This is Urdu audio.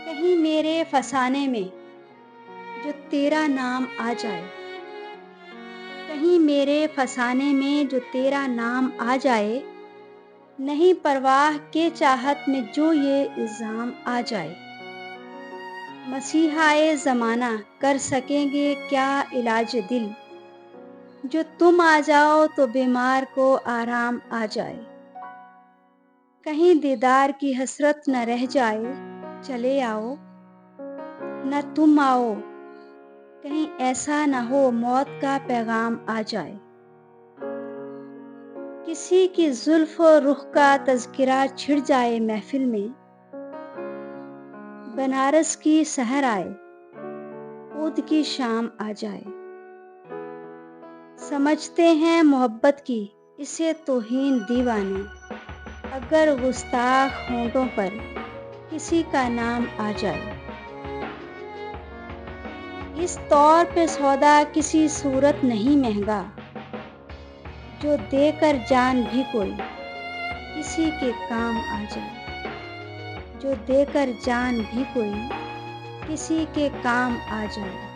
کہیں میرے فسانے میں جو تیرا نام آ جائے، کہیں میرے فسانے میں جو تیرا نام آ جائے، نہیں پرواہ کے چاہت میں جو یہ الزام آ جائے۔ مسیحائے زمانہ کر سکیں گے کیا علاج دل، جو تم آ جاؤ تو بیمار کو آرام آ جائے۔ کہیں دیدار کی حسرت نہ رہ جائے، چلے آؤ نہ تم آؤ، کہیں ایسا نہ ہو موت کا پیغام آ جائے۔ کسی کی زلف و رخ کا تذکرہ چھڑ جائے محفل میں، بنارس کی سحر آئے، عود کی شام آ جائے۔ سمجھتے ہیں محبت کی اسے توہین دیوانے، اگر گستاخ ہونٹوں پر کسی کا نام آ جائے۔ اس طور پہ سودا کسی صورت نہیں مہنگا، جو دے کر جان بھی کوئی کسی کے کام آ جائے، جو دے کر جان بھی کوئی کسی کے کام آ جائے۔